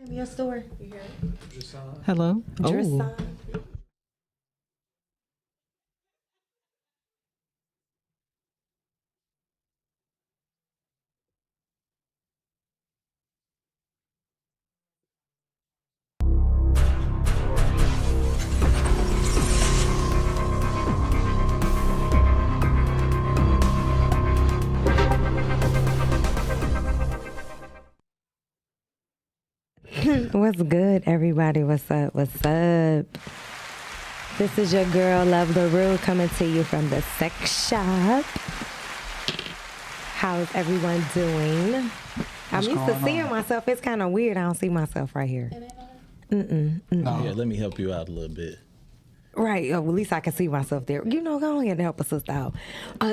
Name your store. Hello. Drasan. What's good, everybody? What's up? What's up? This is your girl, Love LaRue, coming to you from the sex shop. How's everyone doing? I'm used to seeing myself. It's kind of weird. I don't see myself right here. No. Yeah, let me help you out a little bit. Right. At least I can see myself there. Go ahead and help a sister out.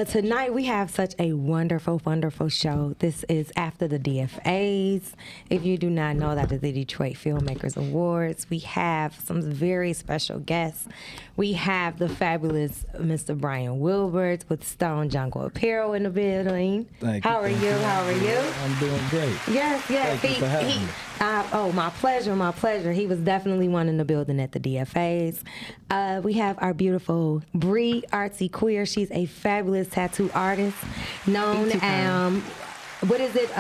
Tonight, we have such a wonderful, wonderful show. This is after the DFAs. If you do not know, that is the Detroit Filmmakers Awards. We have some very special guests. We have the fabulous Mr. Brian Wilbert with Stone Jungle Apparel in the building. Thank you. How are you? How are you? I'm doing great. Yes. Thank you for having me. My pleasure, my pleasure. He was definitely one in the building at the DFAs. We have our beautiful Bree Artsy Queer. She's a fabulous tattoo artist known as, what is it?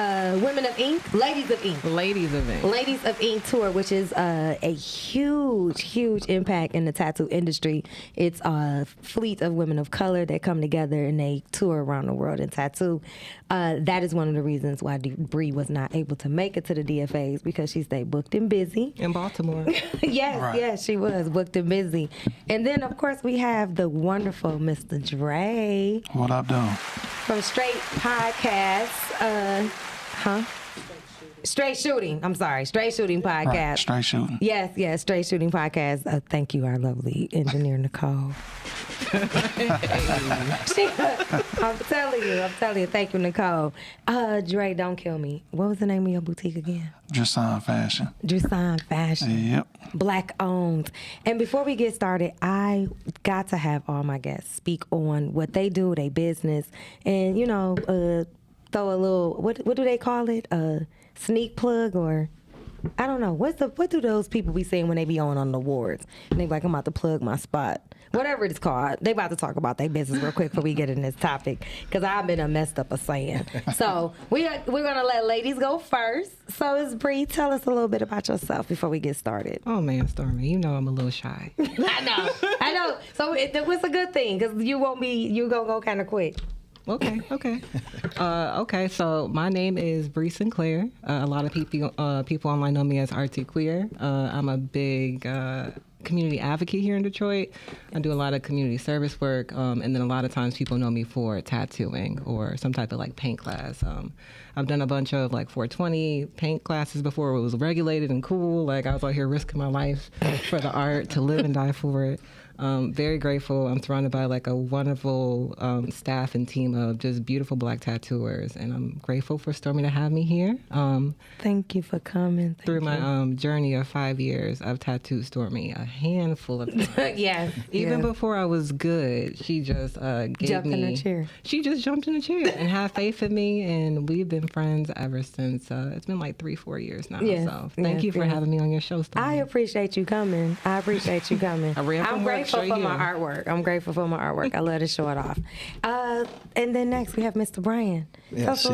Women of Ink? Ladies of Ink. Ladies of Ink. Ladies of Ink tour, which is a huge, huge impact in the tattoo industry. It's a fleet of women of color that come together and they tour around the world in tattoo. That is one of the reasons why Bree was not able to make it to the DFAs, because she stayed booked and busy. In Baltimore. Yes, she was booked and busy. And then, of course, we have the wonderful Mr. Dre. What up, though? From Straight Podcast. Straight Shooting. I'm sorry. Straight Shooting Podcast. Right, straight shooting. Yes, Straight Shooting Podcast. Thank you, our lovely engineer, Nicole. I'm telling you. Thank you, Nicole. Dre, don't kill me. What was the name of your boutique again? Drasan Fashion. Drasan Fashion. Yep. Black owned. And before we get started, I got to have all my guests speak on what they do, their business, and throw a little, what do they call it? Sneak plug, or I don't know. What do those people be saying when they be on the awards? And they be like, I'm about to plug my spot. Whatever it's called. They about to talk about their business real quick before we get in this topic, because I've been messed up a saying. So we're going to let ladies go first. So it's Bree, tell us a little bit about yourself before we get started. Oh, man, Stormy, you know I'm a little shy. I know. So it was a good thing, because you going to go kind of quick. Okay. Okay, so my name is Bree Sinclair. A lot of people online know me as Artsy Queer. I'm a big community advocate here in Detroit. I do a lot of community service work, and then a lot of times people know me for tattooing or some type of paint class. I've done a bunch of 420 paint classes before it was regulated and cool. I was out here risking my life for the art, to live and die for it. Very grateful. I'm surrounded by a wonderful staff and team of just beautiful Black tattooers, and I'm grateful for Stormy to have me here. Thank you for coming. Through my journey of 5 years, I've tattooed Stormy a handful of times. Yes. Even before I was good, she just jumped in a chair. She just jumped in a chair and had faith in me, and we've been friends ever since. It's been 3-4 years now. Yes. So thank you for having me on your show, Stormy. I appreciate you coming. I'm grateful for my artwork. I love to show it off. And then next we have Mr. Brian. Tell us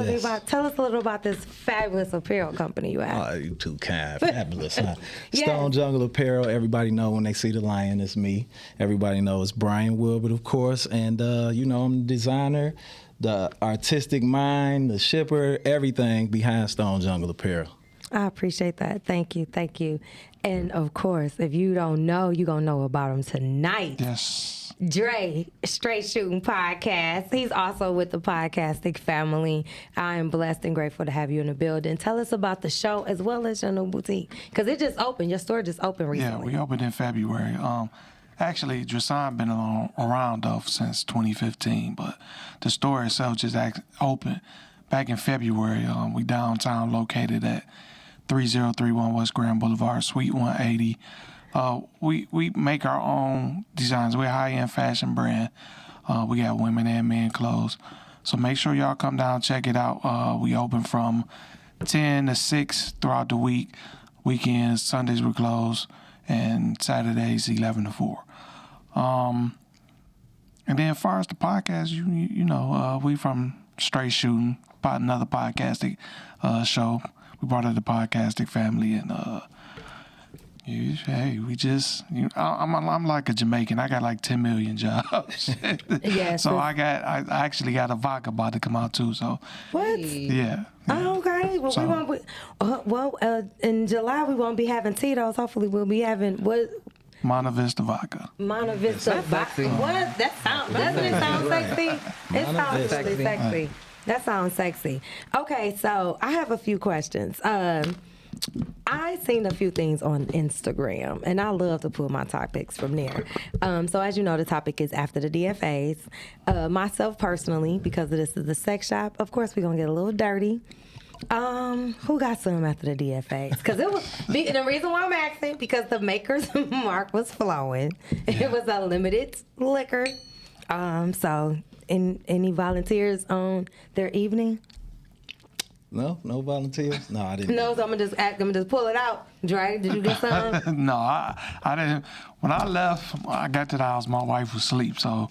a little about this fabulous apparel company you have. Oh, you too kind. Fabulous, huh? Yes. Stone Jungle Apparel. Everybody know when they see the lion, it's me. Everybody knows Brian Wilbert, of course. And, I'm the designer, the artistic mind, the shipper, everything behind Stone Jungle Apparel. I appreciate that. Thank you. And of course, if you don't know, you're going to know about him tonight. Yes. Dre, Straight Shooting Podcast. He's also with the Podcastic family. I am blessed and grateful to have you in the building. Tell us about the show as well as your new boutique, because it just opened. Your store just opened recently. Yeah, we opened in February. Actually, Drasan been around though since 2015, but the store itself just opened back in February. We downtown, located at 3031 West Grand Boulevard, Suite 180. We make our own designs. We're a high-end fashion brand. We got women and men clothes. So make sure y'all come down, check it out. We open from 10 to 6 throughout the week. Weekends, Sundays we're closed, and Saturdays 11 to 4. And then as far as the podcast, you know, we from Straight Shooting, another podcasting show. We brought up the podcasting family, and hey, we just, I'm like a Jamaican. I got like 10 million jobs. Yes. So I actually got a vodka about to come out too. So What? yeah. Oh, okay. Well, So- we won't. In July we won't be having Tito's. Hopefully, we'll be having what? Monta Vista vodka. Monta Vista. sexy. What? That sounds. Doesn't it sound sexy? It Monta sounds Vista. really sexy. That sounds sexy. Okay, so I have a few questions. I seen a few things on Instagram, and I love to pull my topics from there. So as you know, the topic is after the DFAs. Myself personally, because this is the sex shop, of course we're gonna get a little dirty. Who got some after the DFAs? Because it was the reason why I'm asking, because the maker's mark was flowing. It was a limited liquor. So any volunteers on their evening? No volunteers. No, I didn't. No, so I'm gonna just pull it out. Dre, did you get some? No, I didn't. When I left, I got to the house. My wife was asleep, so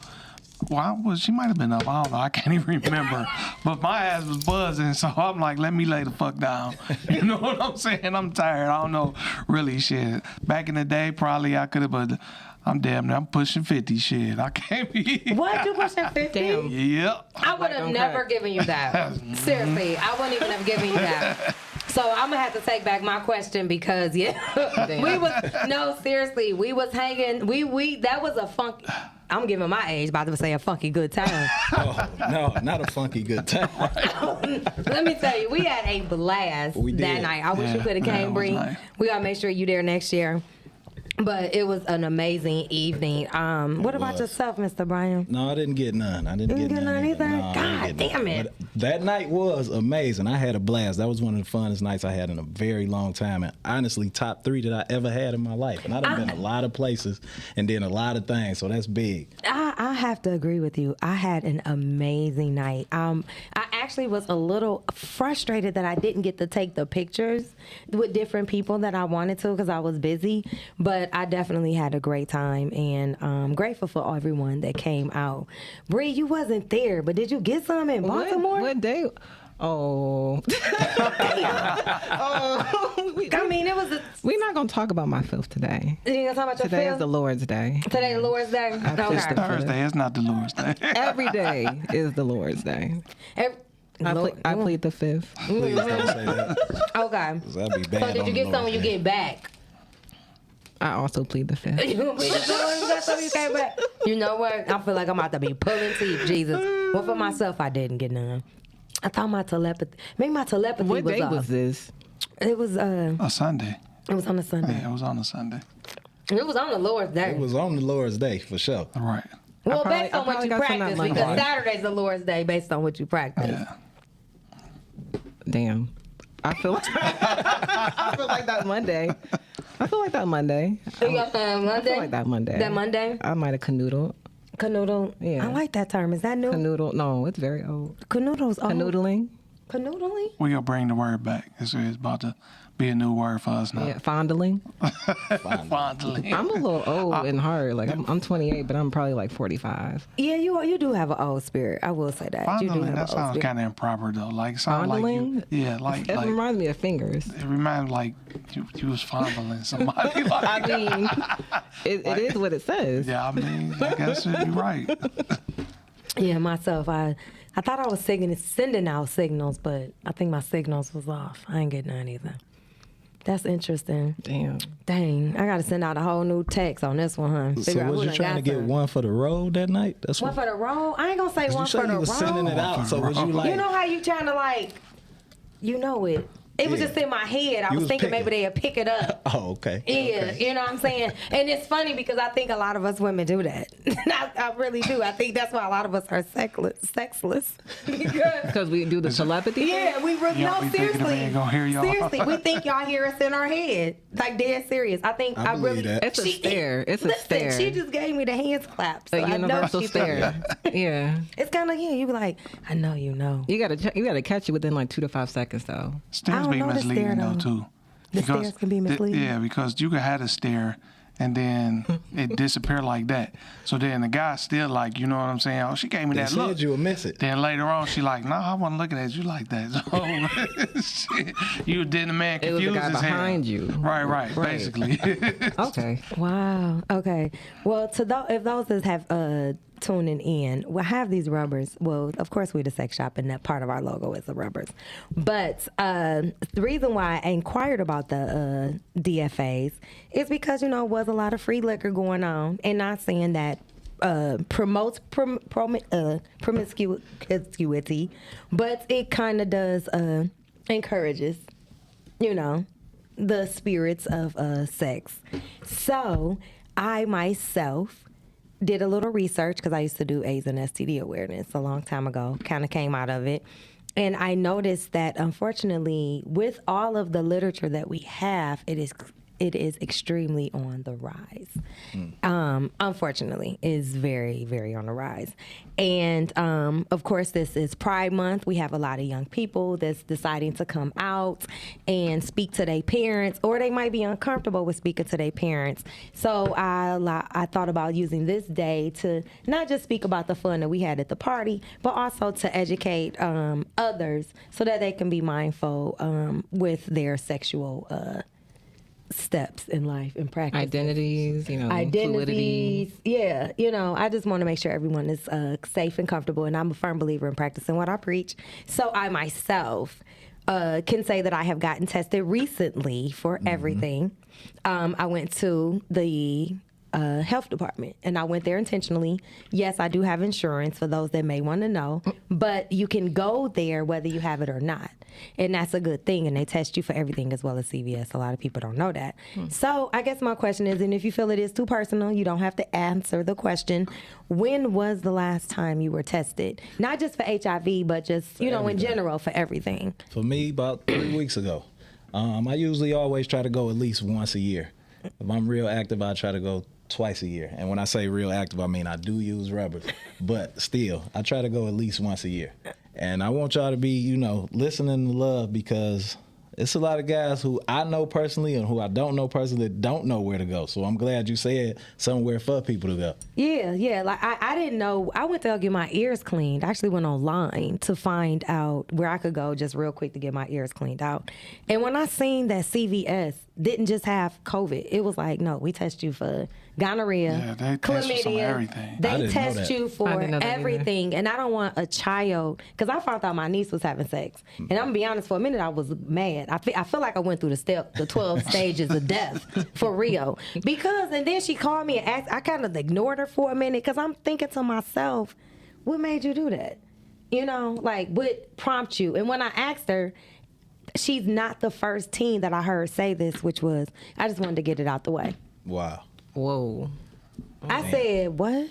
she might have been up. I don't know. I can't even remember. But my ass was buzzing, so I'm like, let me lay the fuck down. You know what I'm saying? I'm tired. I don't know really shit. Back in the day, probably I could have, but I'm damn near. I'm pushing 50 shit. I can't be. What, you pushing 50? Damn. Yep. I would have on never crack. given you that. Seriously, I wouldn't even have given you that. So I'm gonna have to take back my question because seriously, we was hanging. We that was a funky. I'm giving my age, about to say a funky good time. Oh, no, not a funky good time. Let me tell you, we had a blast We that did. night. I wish you Yeah, could have yeah, it came, was Bree. nice. We gotta make sure you there next year. But it was an amazing evening. What about was. yourself, Mr. Brian? No, I didn't get none. I didn't You get get none none either. either? No, I didn't God get damn none. it. But that night was amazing. I had a blast. That was one of the funnest nights I had in a very long time. And honestly, top 3 that I ever had in my life. And I done been a lot of places and did a lot of things. So that's big. I have to agree with you. I had an amazing night. I actually was a little frustrated that I didn't get to take the pictures with different people that I wanted to because I was busy. But I definitely had a great time, and I'm grateful for everyone that came out. Bree, you wasn't there, but did you get some in Baltimore? What day? Oh. I mean, it was. We're not going to talk about my filth today. You gonna talk about your Today film? is the Lord's Day. Today, the Lord's Day. pushed the- Thursday. It's not the Lord's Day. Every day is the Lord's Day. I plead the fifth. Please don't say that. Okay. 'Cause that'd be bad. So did on you the get some when Lord's you Day. get back? I also plead the fifth. You got some you came back. You know what? I feel like I'm about to be pulling teeth, Jesus. Well, for myself, I didn't get none. I thought my telepathy. Maybe my telepathy What was day off. was this? It was A Sunday. it was on a Sunday. Yeah, it was on a Sunday. It was on the Lord's Day. It was on the Lord's Day for sure. All right. Well, probably- based I on what probably you got some that practice, Monday. because Saturday's the Lord's Day based on what you practice. Yeah. Damn. I feel like I feel like that Monday. I feel like that Monday. You got some Monday? I feel like that Monday. That Monday? I might have canoodled. Canoodle. Yeah. I like that term. Is that new? Canoodle. No, it's very old. Canoodle's old. Canoodling. Canoodling? We gonna bring the word back. It's about to be a new word for us now. Yeah, fondling. Fondling. I'm a little old and hard. Like I'm 28, but I'm probably like 45. Yeah, you do have an old spirit. I will say that. You do Fondling. have That an old sounds spirit. kind of improper though. Like sound like Fondling? you. Yeah, like It like reminds me of fingers. it reminds like you was fondling somebody. Like, I mean, it is what it says. yeah, I mean, I guess you're right. Yeah, myself, I thought I was sending out signals, but I think my signals was off. I ain't getting none either. That's interesting. Damn. Dang, I got to send out a whole new text on this one, huh? So was you trying to get one for the road that night? That's One for the road? I ain't gonna say You one said for the you was sending it road. out. So was you like? You know how you trying to like, you know it. It was Yeah. just in my head. I You was was thinking picking. maybe they'd pick it up. Oh, okay. Yeah, Okay. you know what I'm saying? And it's funny because I think a lot of us women do that. I really do. I think that's why a lot of us are sexless. Because, Because we do the telepathy. yeah, we really, Y'all no, be thinking the seriously. man gonna hear y'all. Seriously, we think y'all hear us in our head. Like, dead serious. I think I I believe really. that. It's a stare. It's a listen, stare. She just gave me the hands clap. So A I know universal she stare. Yeah. It's kind of, yeah, you be like, I know you know. You gotta catch it within like 2 to 5 seconds though. I Stares don't be know the misleading stare, though though. too. The stairs can be misleading. Yeah, because you could have a stare and then it disappear like that. So then the guy still like, you know what I'm saying? Oh, she gave me They that said look. you would miss it. Then later on, she like, no, I wasn't looking at you like that. So, shit, you did the man It was confused the guy as hell. behind you. Right, basically. Okay. Wow. Okay. Well, if those that have tuning in, we'll have these rubbers. Well, of course, we're the sex shop, and that part of our logo is the rubbers. But the reason why I inquired about the DFAs is because, was a lot of free liquor going on, and not saying that promotes promiscuity, but it kind of does encourages, the spirits of sex. So I myself did a little research because I used to do AIDS and STD awareness a long time ago, kind of came out of it. And I noticed that, unfortunately, with all of the literature that we have, it is extremely on the rise. Unfortunately, is very, very on the rise. And of course, this is Pride Month. We have a lot of young people that's deciding to come out and speak to their parents, or they might be uncomfortable with speaking to their parents. So I thought about using this day to not just speak about the fun that we had at the party, but also to educate others so that they can be mindful with their sexual steps in life and practice. Identities, fluidity. Yeah, I just want to make sure everyone is safe and comfortable, and I'm a firm believer in practicing what I preach. So I myself can say that I have gotten tested recently for everything. I went to the health department, and I went there intentionally. Yes, I do have insurance for those that may want to know, but you can go there whether you have it or not, and that's a good thing, and they test you for everything as well as CVS. A lot of people don't know that. So I guess my question is, and if you feel it is too personal, you don't have to answer the question, when was the last time you were tested? Not just for HIV, but just, in general, for everything. For me, about 3 weeks ago. I usually always try to go at least once a year. If I'm real active, I try to go twice a year. And when I say real active, I mean I do use rubbers. But still, I try to go at least once a year. And I want y'all to be, listening to love, because it's a lot of guys who I know personally and who I don't know personally that don't know where to go. So I'm glad you said somewhere for people to go. Yeah. Like I didn't know. I went to get my ears cleaned. I actually went online to find out where I could go just real quick to get my ears cleaned out. And when I seen that CVS didn't just have COVID, it was like, no, we test you for gonorrhea, Yeah, they test you for chlamydia. everything. I They didn't know test that. you I for didn't know that either. everything. And I don't want a child, because I found out my niece was having sex. And I'm going to be honest, for a minute, I was mad. I feel like I went through the 12 stages of death for real. And then she called me and asked, I kind of ignored her for a minute, because I'm thinking to myself, what made you do that? What prompted you? And when I asked her, she's not the first teen that I heard say this, which was, I just wanted to get it out the way. Wow. Whoa. I said, what?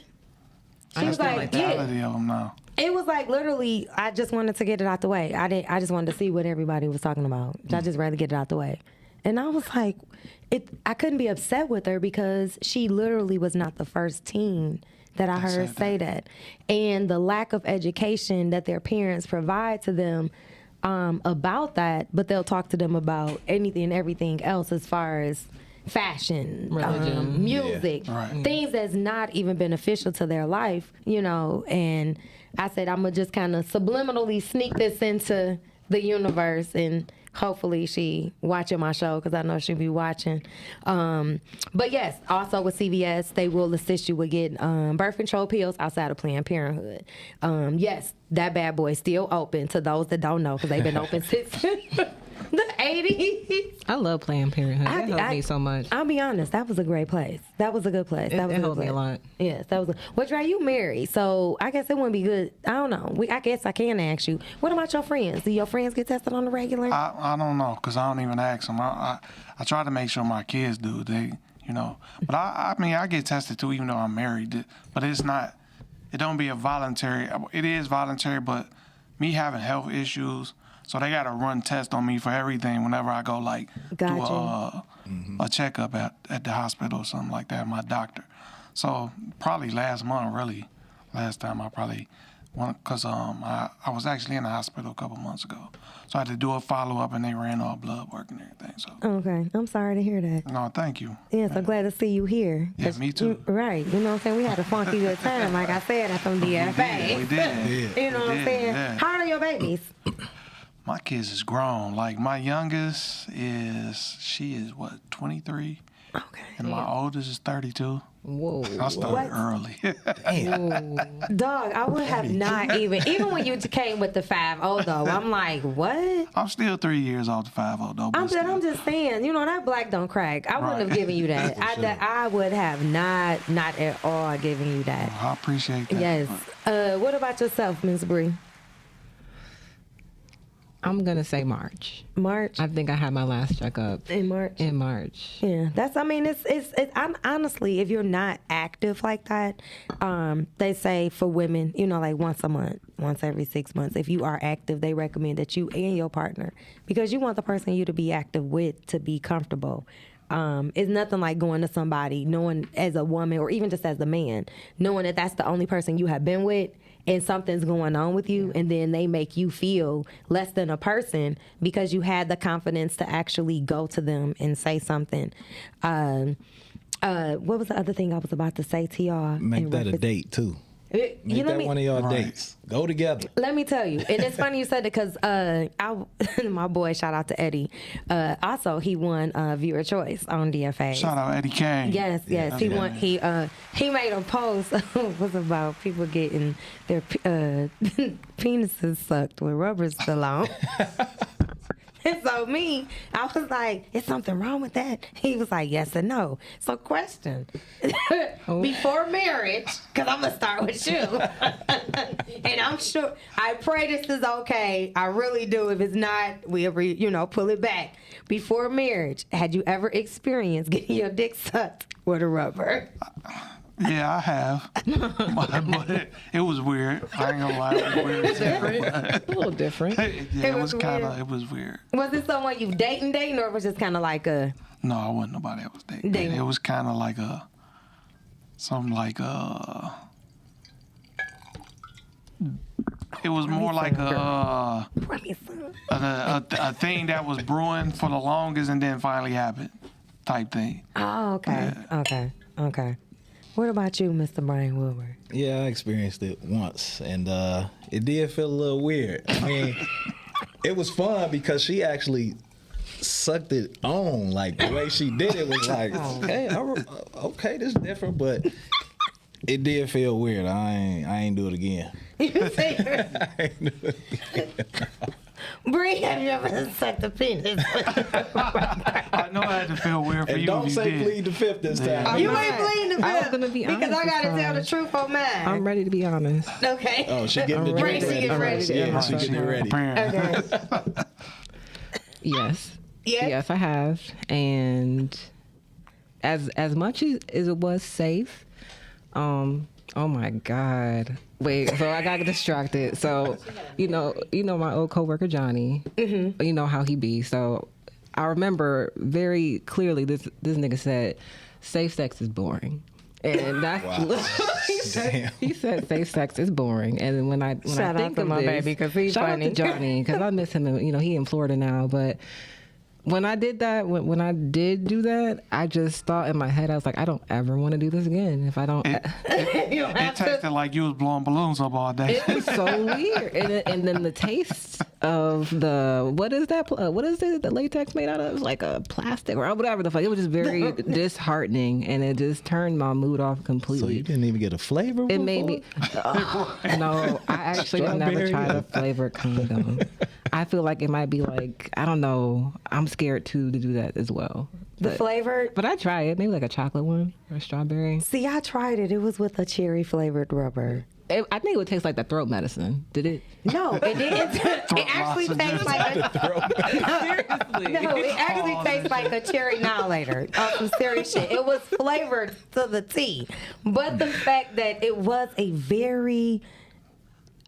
She was like, yeah. Mentality of them now. It was like literally, I just wanted to get it out the way. I just wanted to see what everybody was talking about. I just rather get it out the way. And I was like, I couldn't be upset with her, because she literally was not the first teen that I heard say that. And the lack of education that their parents provide to them about that, but they'll talk to them about anything and everything else as far as fashion, Religion. music, Right. things that's not even beneficial to their life, and I said, I'm gonna just kind of subliminally sneak this into the universe, and hopefully she watching my show, because I know she'll be watching. But yes, also with CVS, they will assist you with getting birth control pills outside of Planned Parenthood. Yes, that bad boy is still open to those that don't know, because they've been open since the 80s. I love Planned Parenthood. That helped me so much. I'll be honest, that was a great place. That was a good place. That was It a good helped me a place. lot. Yes, that was. Well, Dre, you married, so I guess it wouldn't be good. I don't know. I guess I can ask you. What about your friends? Do your friends get tested on the regular? I don't know, because I don't even ask them. I try to make sure my kids do. But I mean, I get tested too, even though I'm married. But it's not. It don't be a voluntary. It is voluntary, but me having health issues, so they got to run tests on me for everything whenever I go do Gotcha. a checkup at the hospital or something like that. My doctor. So probably last time I probably Because I was actually in the hospital a couple months ago. So I had to do a follow-up, and they ran all blood work and everything. So, Okay, I'm sorry to hear that. no, thank you. Yes, I'm glad to see you here. Yeah, me too. Right, you know what I'm saying? We had a funky good time, like I said, at some DFA. We did. You know what I'm saying? Yeah. How old are your babies? My kids is grown. Like, my youngest she is, 23? Okay. And my oldest is 32. Whoa. I started early. Dog, I would have not even when you came with the 5-0 though, I'm like, what? I'm still 3 years off the 5-0 though. but still. I'm just saying, you know, that black don't crack. I wouldn't have Right. given you that. I would have not at all given you that. I appreciate that. Yes. What about yourself, Miss Bree? I'm gonna say March. March? I think I had my last checkup In March? in March. Yeah, I'm honestly, if you're not active like that, they say for women, you know, like once a month, once every 6 months, if you are active, they recommend that you and your partner, because you want the person you to be active with to be comfortable. It's nothing like going to somebody, knowing as a woman or even just as a man, knowing that that's the only person you have been with and something's going on with you, and then they make you feel less than a person because you had the confidence to actually go to them and say something. What was the other thing I was about to say to y'all? Make in that a reference- date too. You Make know that me- one of y'all Right. dates. Go together. Let me tell you, and it's funny you said it because my boy, shout out to Eddie. Also, he won viewer choice on DFA. Shout out Eddie Kane. Yes, yes. He won. He made a post was about people getting their penises sucked with rubbers still on. And so I was like, is something wrong with that? He was like, yes and no. So question, before marriage, because I'm going to start with you. And I'm sure, I pray this is okay. I really do. If it's not, we'll, pull it back. Before marriage, had you ever experienced getting your dick sucked with a rubber? Yeah, I have. but it was weird. I ain't gonna lie, it was weird. A little different. Yeah, it was weird. it was weird. Was it someone you dating, or was it just kind of like a... No, I wasn't nobody that was dating. Dating. It was kind of like it was more like a thing that was brewing for the longest and then finally happened type thing. Oh, okay. Okay. What about you, Mr. Brian Wilbur? Yeah, I experienced it once, and it did feel a little weird. I mean, it was fun because she actually sucked it on. Like, the way she did it was like, okay, this is different, but it did feel weird. I ain't do it again. You say Bree, have you ever sucked a penis? I know I had to feel weird for And you. don't if you say did. plead the fifth this Yeah. time. You ain't bleeding the I was fifth. gonna be because I honest gotta this tell the time. truth on mine. I'm ready to be honest. Okay. Oh, she getting the Bree, drink she ready. getting ready. Yeah, she getting it ready. Apparently. Okay. Yes. Yeah? Yes, I have. And as much as it was safe, oh my God. Wait, so I got distracted. So, you know my old coworker Johnny. Mm-hmm. You know how he be. So I remember very clearly this nigga said, "Safe sex is boring." And that's he said safe sex is boring. And when I Shout out think to of my this, baby, 'cause he's shout funny. out to Johnny because I miss him. And, he in Florida now, but. When I did that, when I did do that, I just thought in my head, I was like, I don't ever want to do this again. If I don't, You don't It have to. tasted like you was blowing balloons up all day. it was so weird. And then the taste of what is that? What is it? The latex made out of? It was like a plastic or whatever the fuck. It was just very disheartening, and it just turned my mood off So completely. you didn't even get a flavor? It made me. No, I actually have never Strawberry? tried a flavored condom. I feel like it might be like, I don't know. I'm scared too to do that as well. The But- flavor. But I try it. Maybe like a chocolate one or a strawberry. See, I tried it. It was with a cherry flavored rubber. I think it would taste like the throat medicine. Did it? No, it didn't. It actually tastes like no, it actually tastes like a cherry annihilator. Some serious shit. It was flavored to the T, but the fact that it was a very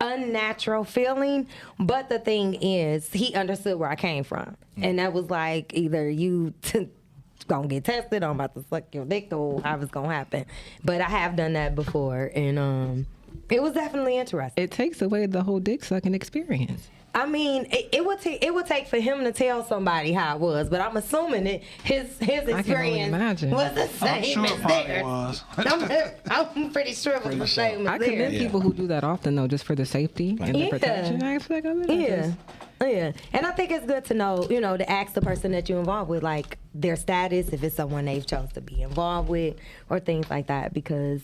unnatural feeling. But the thing is, he understood where I came from, and that was like either you. Gonna get tested. I'm about to suck your dick, or how it's gonna happen. But I have done that before, and It was definitely interesting. It takes away the whole dick sucking experience. I mean, it would take for him to tell somebody how it was, but I'm assuming that his experience imagine. was the I'm same sure as it probably theirs. was. I'm pretty sure it was the same I as commend theirs. people who do that often, though, just for the safety and the Yeah. protection aspect of it. I Yeah. just- Yeah. And I think it's good to know, to ask the person that you're involved with, like their status, if it's someone they've chose to be involved with or things like that, because,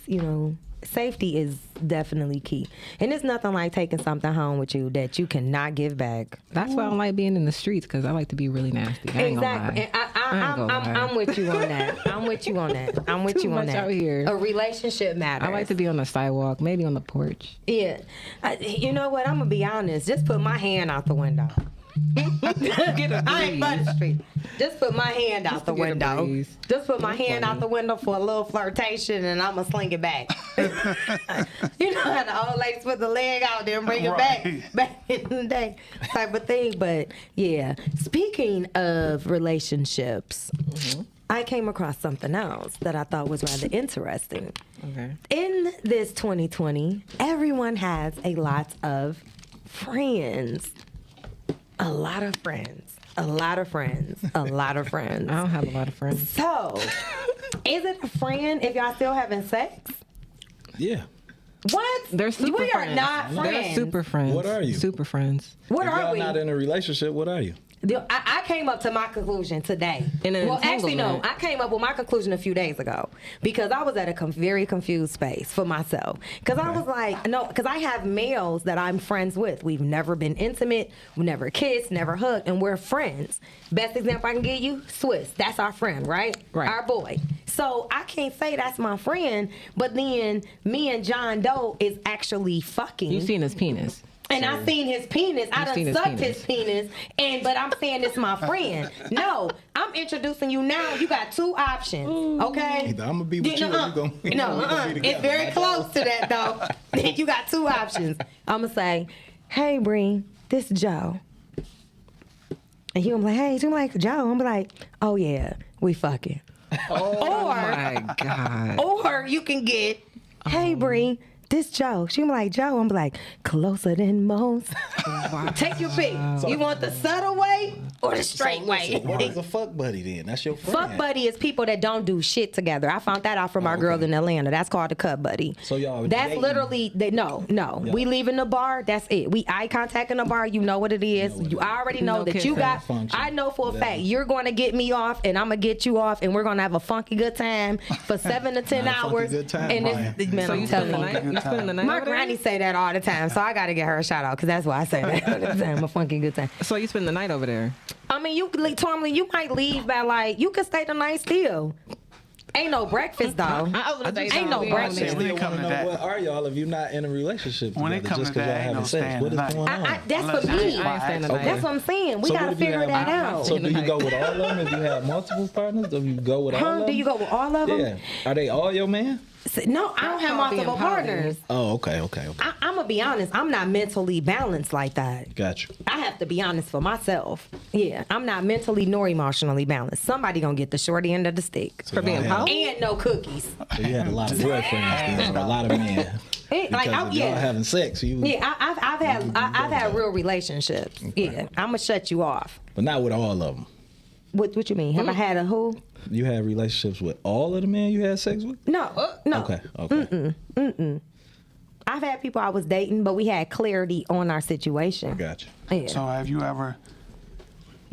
safety is definitely key. And it's nothing like taking something home with you that you cannot give back. That's why I don't like being in the streets, because I like to be really nasty. I ain't Exactly. Gonna lie. And I'm with you on that. I'm with you on that. I'm with Too you on much that. out here. A relationship matters. I like to be on the sidewalk, maybe on the porch. Yeah. You know what? I'm going to be honest. Just put my hand out the window. I ain't Bud Street. Just put my hand out the to get a window. breeze. Just put my hand out the window for a little flirtation, and I'm gonna sling it back. You know how the old ladies put the leg out there and bring it Right. back in the day, type of thing. But yeah, speaking of relationships, I came across something else that I thought was rather interesting. Okay. In this 2020, everyone has a lot of friends. A lot of friends. A lot of friends. A lot of friends. I don't have a lot of friends. So, is it a friend if y'all still having sex? Yeah. What? They're super We friends. are not friends. They're super friends. What are you? Super friends. What If are y'all we? not in a relationship, what are you? I came up to my conclusion today. In an Well, actually, no. entanglement. I came up with my conclusion a few days ago because I was at a very confused space for myself. Because I was like, no, because I have males that I'm friends with. We've never been intimate, we never kissed, never hugged, and we're friends. Best example I can give you, Swiss. That's our friend, right? Right. Our boy. So I can't say that's my friend, but then me and John Doe is actually fucking. You seen his penis. And I seen his penis. I seen done his sucked penis. his penis. But I'm saying it's my friend. No, I'm introducing you now. You got two options. Okay? Either I'ma be with you or you gonna- we No, gonna be it's together. very close to that though. You got two options. I'ma say, hey Bree, this Joe. And he gonna be like, hey, you like Joe? I'm gonna be like, oh yeah, we fucking. Oh my God. Or you can get, hey Bree, this Joe. She be like, Joe. I'm be like, closer than most. Take your pick. You want the subtle way or the straight way? What is a fuck buddy then? That's your friend. Fuck buddy is people that don't do shit together. I found that out from our girls in Atlanta. That's called a cut buddy. So y'all That's dating? literally no. Yeah. We leaving the bar. That's it. We eye contact in the bar. You know what it is. I already know No that you kissing. got. Function. I know for a Yeah. fact you're going to get me off, and I'm gonna get you off, and we're gonna have a funky good time for 7 to 10 Not a funky hours. good time, and Brian. man, So I'm you telling spend the you. night? You spend the night? My over there? granny say that all the time, so I gotta get her a shout out because that's why I say that all the time. A funky good time. So you spend the night over there? I mean, normally you might leave by like you can stay the night still. Ain't no breakfast though. Ain't no breakfast. When it Still come want to to know that- what are y'all if you're not in a relationship When it together come just to because that, y'all ain't no having sex? staying What is the night. going on? That's Unless for me. it's I ain't staying the night. That's what I'm saying. We So gotta what if you figure have- that out. So do you go with all of them? If you have multiple partners, do you go with all of Huh? them? Do you go with all of them? Yeah. Are they all your man? No, I don't have called being multiple poly. partners. Oh, okay. I'm gonna be honest. I'm not mentally balanced like that. Got you. I have to be honest for myself. Yeah, I'm not mentally nor emotionally balanced. Somebody gonna get the short end of the stick. For being y'all poly? And no cookies. So you had a lot of boyfriends, then, or a lot of men. Like, Because if y'all having sex, you. Yeah, I've had real relationships. Yeah, I'm gonna shut you off. But not with all of them. What you mean? Have I had a who? You had relationships with all of the men you had sex with? No, no. Okay. I've had people I was dating, but we had clarity on our situation. Got you. Yeah. So have you ever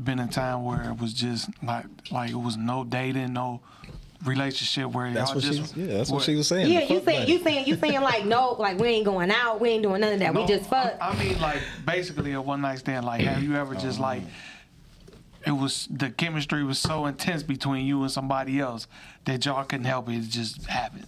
been in a time where it was just like it was no dating, no relationship where That's y'all what just that's what she was saying. Yeah, the you fuck buddy. saying like no, like we ain't going out, we ain't doing none of that. We No, just fuck. I mean, like basically a one night stand. Like, have you ever just like it was the chemistry was so intense between you and somebody else that y'all couldn't help it? It just happened.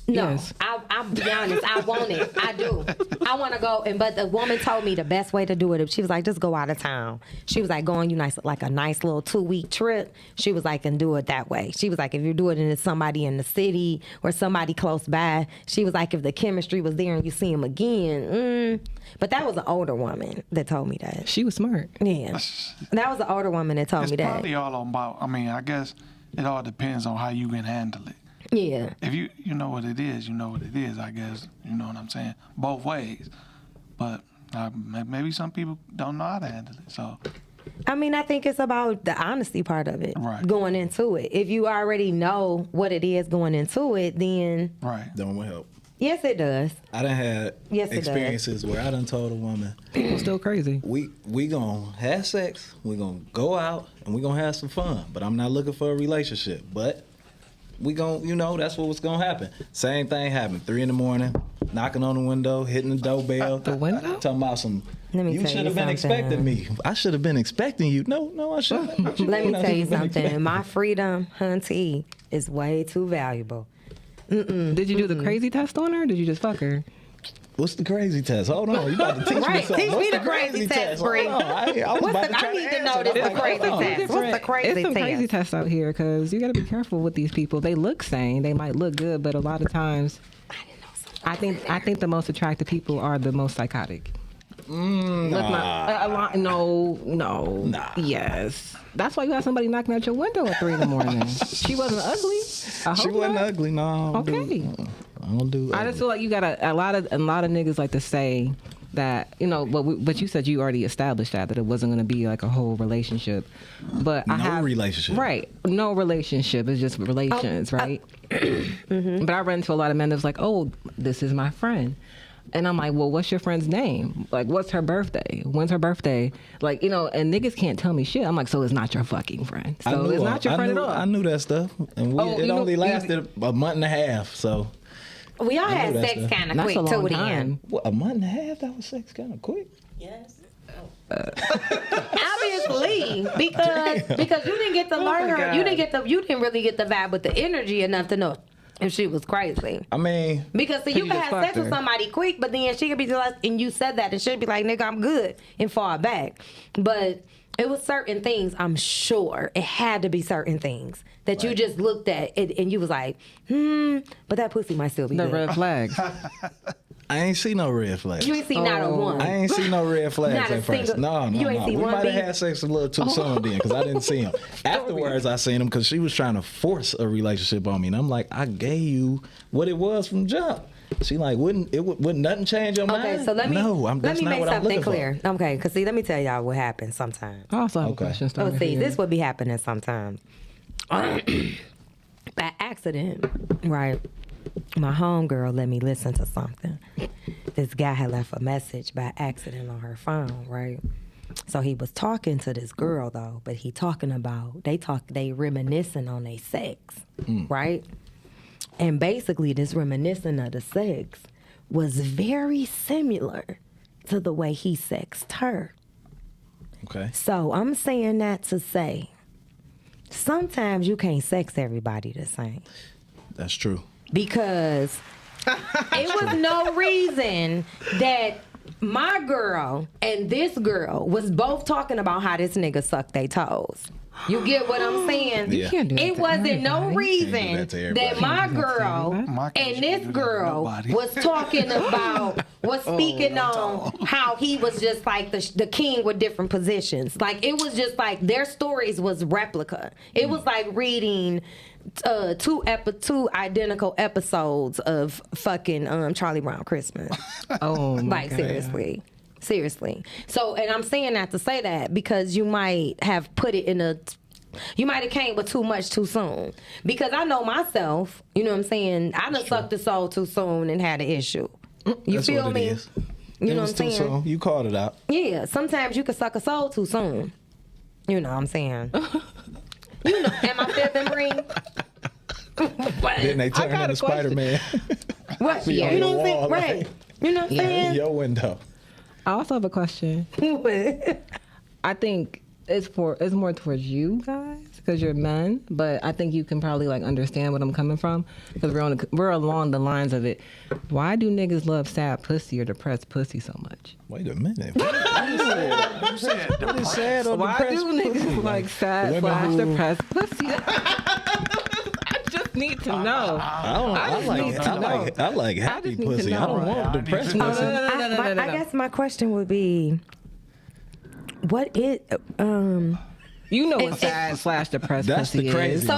No, Yes. I'll be honest. I want it. I do. I want to go. But the woman told me the best way to do it. She was like, just go out of town. She was like, go on like a nice little 2-week trip. She was like, and do it that way. She was like, if you do it and it's somebody in the city or somebody close by. She was like, if the chemistry was there and you see him again. But that was an older woman that told me that. She was smart. Yeah, that was an older woman that told It's me that. probably all about. I mean, I guess it all depends on how you can handle it. Yeah. If you know what it is, you know what it is. I guess you know what I'm saying. Both ways, but maybe some people don't know how to handle it. So I mean, I think it's about the honesty part of it, Right. going into it. If you already know what it is going into it, then right. Don't help. yes, it does. I done had Yes, it does. experiences where I done told a woman, People still crazy. we gonna have sex, we gonna go out, and we gonna have some fun. But I'm not looking for a relationship. But we gonna, that's what's gonna happen. Same thing happened. 3 a.m, knocking on the window, hitting the doorbell. The window? Talking about some. Let me You tell should you have been something. expecting me. I should have been expecting you. No, I shouldn't. Let me tell you something. My freedom, hunty, is way too valuable. Did you do the crazy test on her? Or did you just fuck her? What's the crazy test? Hold on, you about to teach me Right, something. teach me What's the crazy test, Hold Bree. on, I was What's about the- to try I need to answer know that. this Like, crazy hold on. test. What's the crazy It's some test? crazy tests out here because you got to be careful with these people. They look sane. They might look good, but a lot of times, I think the most attractive people are the most psychotic. Let's not, a lot, no. Nah. Yes. That's why you have somebody knocking at your window at 3 a.m. She wasn't ugly. I hope She wasn't not. ugly. No, I don't Okay. do, I don't do. I just feel like you got a lot of niggas like to say that, but you said you already established that it wasn't going to be like a whole relationship. But I No have relationship. right? No relationship. It's just relations, right? But I run into a lot of men that's like, oh, this is my friend. And I'm like, well, what's your friend's name? Like, what's her birthday? When's her birthday? Like, and niggas can't tell me shit. I'm like, so it's not your fucking friend. So it's not your friend at all. I knew that stuff, and Oh, it you only knew- lasted a month and a half. So We all had know that sex stuff. kind of That's quick a long too. time. what, a month and a half? That was sex kind of quick. Obviously, because you didn't get to learn her. God. You didn't really get the vibe with the energy enough to know if she was crazy. I mean, Because see, You you can just have sex fucked with her. somebody quick, but then she could be like, and you said that, and she'd be like, "Nigga, I'm good," and fall back. But it was certain things. I'm sure it had to be certain things that you just looked at it, and you was like, but that pussy might still be The good. red flags. I ain't see no red flags. You ain't see not a one. I ain't see no red flags Not a at first. single- No. you ain't see We one might have beat? had sex a little too soon then, because I didn't see him. Afterwards, I seen him because she was trying to force a relationship on me, and I'm like, I gave you what it was from jump. She like, wouldn't nothing change your mind? Okay, so let me that's let me not make what I'm something looking for. clear. Okay, because see, let me tell y'all what happens sometimes. I also have Okay. a question. Oh, started see, here. this would be happening sometimes. By accident, right? My homegirl let me listen to something. This guy had left a message by accident on her phone, right? So he was talking to this girl though, but he talking about they reminiscing on their sex, right? And basically this reminiscing of the sex was very similar to the way he sexed her. Okay. So I'm saying that to say, sometimes you can't sex everybody the same That's true. because it was no reason that my girl and this girl was both talking about how this nigga sucked their toes. You get what I'm saying? Yeah. can't do that It to wasn't no everybody. reason Can't do that to everybody. that my girl My case, and you this do that to girl nobody. was talking about, was speaking on how he was just like the king with different positions. Like it was just like their stories was replica. It was like reading two identical episodes of fucking Charlie Brown Christmas. Oh my Like God. seriously. So, and I'm saying that to say that because you might have put it you might have came with too much too soon. Because I know myself, you know what I'm saying? I done sucked the soul too soon and had an issue. You That's feel what me? it is. You It know was what I'm too saying? soon. You called it out. Yeah, sometimes you can suck a soul too soon. You know what I'm saying? You know, am I feeling green? Then they turn got a into Spider-Man. What? Be on You the know what I'm saying? wall, Right. like- You know what I'm In saying? your window. I also have a question. I think it's more towards you guys because you're men, but I think you can probably like understand what I'm coming from because we're along the lines of it. Why do niggas love sad pussy or depressed pussy so much? Wait a minute. You said What is sad or Why depressed? do niggas like sad Women slash who- depressed pussy? I just need to know. I just like need it. to I know. like happy just need to pussy. I don't know. want I need depressed to know. pussy. I guess my question would be, what is You know what sad / depressed That's the pussy crazy is. So I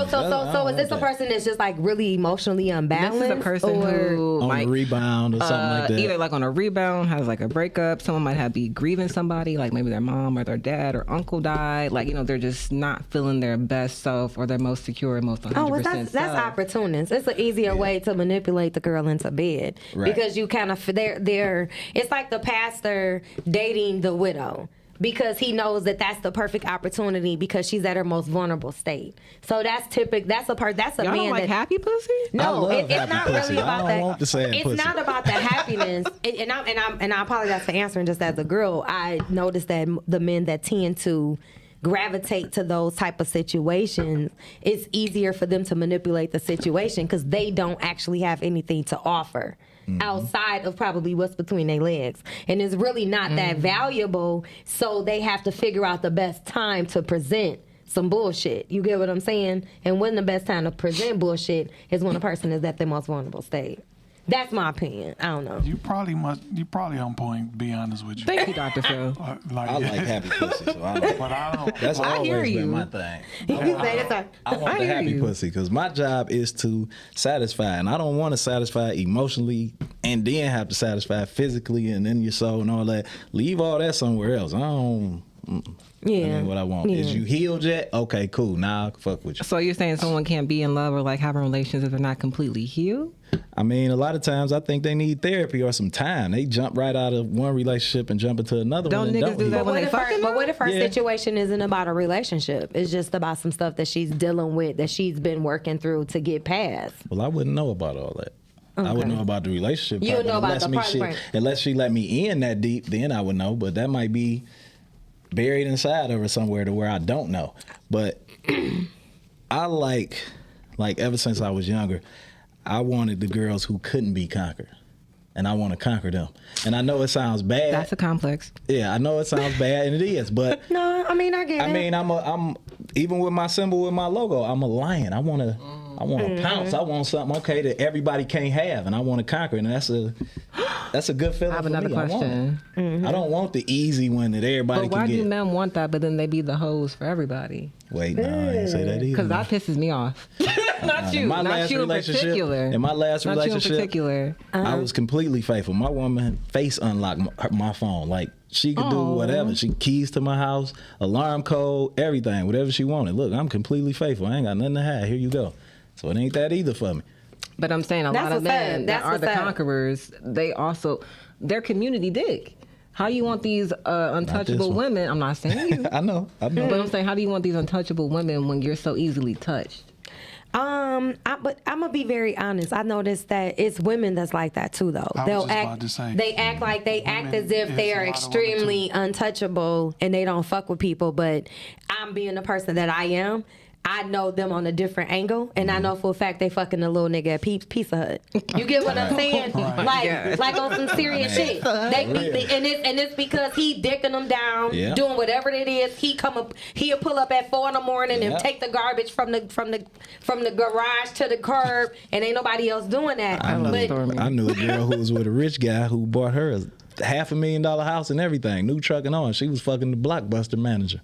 don't is this a want that. person that's just like really emotionally unbalanced? This is a person or who On might a rebound or something like that. either like on a rebound, has like a breakup. Someone might be grieving somebody, like maybe their mom or their dad or uncle died. Like, you know, they're just not feeling their best self or their most secure, most 100% Oh, well, that's self. opportunist. It's an easier way to manipulate the girl into bed Right. because you kind of they're. It's like the pastor dating the widow because he knows that that's the perfect opportunity because she's at her most vulnerable state. So that's typical. That's a Y'all man don't like that. happy pussy? No, love it's happy not pussy. really I about don't that. want the sad it's pussy. not about the happiness. And I apologize for answering just as a girl. I noticed that the men that tend to gravitate to those type of situations, it's easier for them to manipulate the situation because they don't actually have anything to offer. Outside of probably what's between their legs, and it's really not that valuable, so they have to figure out the best time to present some bullshit. You get what I'm saying? And when the best time to present bullshit is when a person is at their most vulnerable state. That's my opinion. I don't know. You probably on point, to be honest with you. Thank you, Dr. Phil. Like, I like happy pussy, so I don't. but I don't. That's I hear always you. been my thing. You say it's a- I want I the hear happy you. pussy because my job is to satisfy, and I don't want to satisfy emotionally and then have to satisfy physically and then your soul and all that. Leave all that somewhere else. I don't. Yeah. I mean, what I want is Yeah. you healed yet? Okay, cool. Now I can fuck with you. So you're saying someone can't be in love or like having relations if they're not completely healed? I mean, a lot of times I think they need therapy or some time. They jump right out of one relationship and jump into another Don't one. and niggas do heal. that when they fucking But what if her Yeah. situation isn't about a relationship? It's just about some stuff that she's dealing with that she's been working through to get past. Well, I wouldn't know about all that. I would know about the relationship. You part, would know but about the unless part. unless she let me in that deep, then I would know. But that might be buried inside of her somewhere to where I don't know. But I like ever since I was younger, I wanted the girls who couldn't be conquered. And I want to conquer them. And I know it sounds bad. That's a complex. Yeah, I know it sounds bad, and it is. But No, I mean I get I it. mean, I'm even with my symbol, with my logo, I'm a lion. I want to pounce. I want something that everybody can't have, and I want to conquer. And that's a good feeling. I have for another me. I want question. it. I don't want the easy one that everybody But why can do get. men want that, but then they be the hoes for everybody? Wait, no, I ain't say that either. Because that pisses me off. Not you. In my Not last you in relationship, particular. in my last Not relationship, you in particular. I was completely faithful. My woman face unlocked my phone. Like she could do whatever. She keys to my house, alarm code, everything, whatever she wanted. Look, I'm completely faithful. I ain't got nothing to hide. Here you go. So it ain't that either for me. But I'm saying a That's lot of what's up. men that That's are the what's up. conquerors, they also, their community dig. How you want these untouchable one. women? I'm not saying you. I know. But I'm saying, how do you want these untouchable women when you're so easily touched? But I'm gonna be very honest. I noticed that it's women that's like that too, though. I was They'll just act. about to say. They act like they act as if is they a are lot of women, extremely untouchable and they don't fuck with people. But I'm being the person that I am. I know them on a different angle, and I know for a fact they fucking a little nigga at Pizza Hut. You get what I'm saying? Like on some serious shit. It's because he dicking them down, Yeah. doing whatever it is. He'll pull up at 4 a.m. and Yeah. take the garbage from the garage to the curb, and ain't nobody else doing that. I But knew a girl who was with a rich guy who bought her a $500,000 house and everything, new truck and all. She was fucking the Blockbuster manager.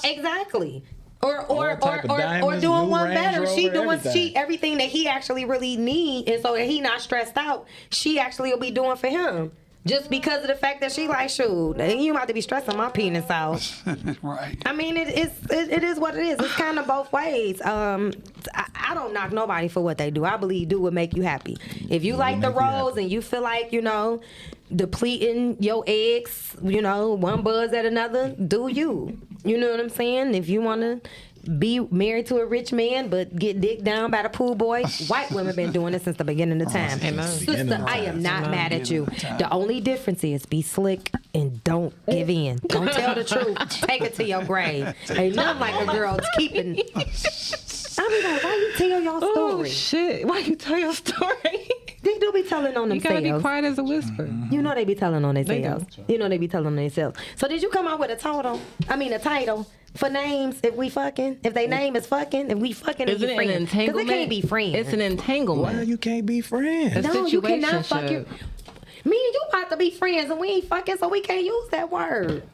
exactly. Or type of or diamonds, doing new one Range better. She Rover, doing everything. everything that he actually really need, and so that he not stressed out. She actually will be doing for him. Just because of the fact that she like, shoot, you about to be stressing my penis out. Right. I mean, it is what it is. It's kind of both ways. I don't knock nobody for what they do. I believe do what make you happy. If you like the make you happy. rolls and you feel like, depleting your eggs, one buzz at another, do you. You know what I'm saying? If you want to be married to a rich man but get dicked down by the pool boy, white women been doing it since the beginning of time. Sister, I am not mad at you. The only difference is be slick and don't give in. Don't tell the truth. Take it to your grave. Ain't nothing like a girl keeping. I be like, why you tell your Oh, story? shit. Why you tell your story? They do be telling on You gotta be themselves. quiet as a whisper. You know they be telling on They themselves. You know they be telling on themselves. So did you come out with a title for names if we fucking? If they name is fucking, if we fucking, Is and it we an friends? Because entanglement? they can't be friends. It's an entanglement. Why you can't be friends? It's no, you cannot fuck your. situationship. Me and you about to be friends and we ain't fucking, so we can't use that word.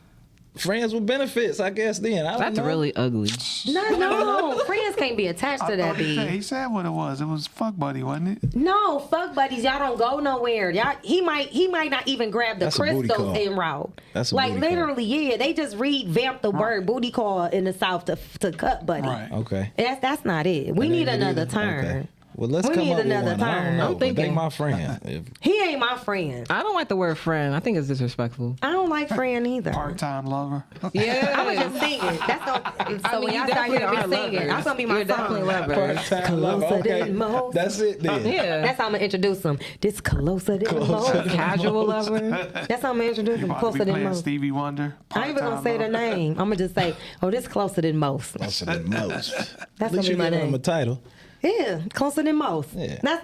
friends with benefits, I guess. Then I don't That's know. really ugly. No, friends can't be attached to that, He B. said what it was. It was fuck buddy, wasn't it? No, fuck buddies, y'all don't go nowhere. Y'all, he might not even grab the That's a booty crystals call. en route. That's a like booty call. literally, yeah. They just revamped the word booty call in the South to cut buddy. Right. Okay. That's not it. We That need ain't it another either? turn. Okay. Well, let's We come need up with another one. I turn. don't know, I'm but they thinking- my friend. If- He ain't my friend. I don't like the word friend. I think it's disrespectful. I don't like friend either. Part-time lover. Yeah. I was just singing. That's no. So when you y'all start definitely hearing me are singing, lovers. that's gonna be my You're song. definitely lovers. Part-time lover. Closer Okay. than most. That's it then. Yeah. That's how I'm gonna introduce them. This closer than Closer. most. Casual lover. That's how I'm gonna introduce You them. about to Closer be than playing most. Stevie Wonder. I ain't even gonna say the Part-time lover. name. I'm gonna just say, oh, this closer than most. Closer than most. That's At least you gonna be my give him name. a title. Yeah, closer than most. Yeah. That's,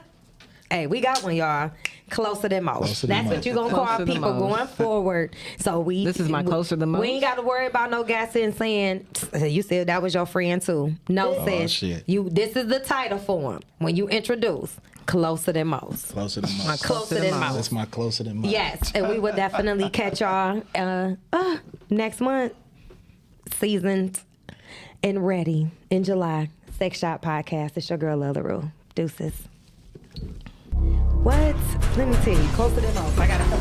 hey, we got one, y'all. Closer than most. Closer than That's what most. you gonna call Closer than people most. going forward. So This is my closer than most? We ain't got to worry about no gassing saying you said that was your friend too. No, Oh, sis. shit. This is the title for him when you introduce closer than most. Closer than most. Closer than most. That's my closer than most. Yes, and we will definitely catch y'all next month, seasoned and ready in July. Sex Shop Podcast. It's your girl Lila Rue. Deuces. What? Let me tell you, closer than most. I gotta.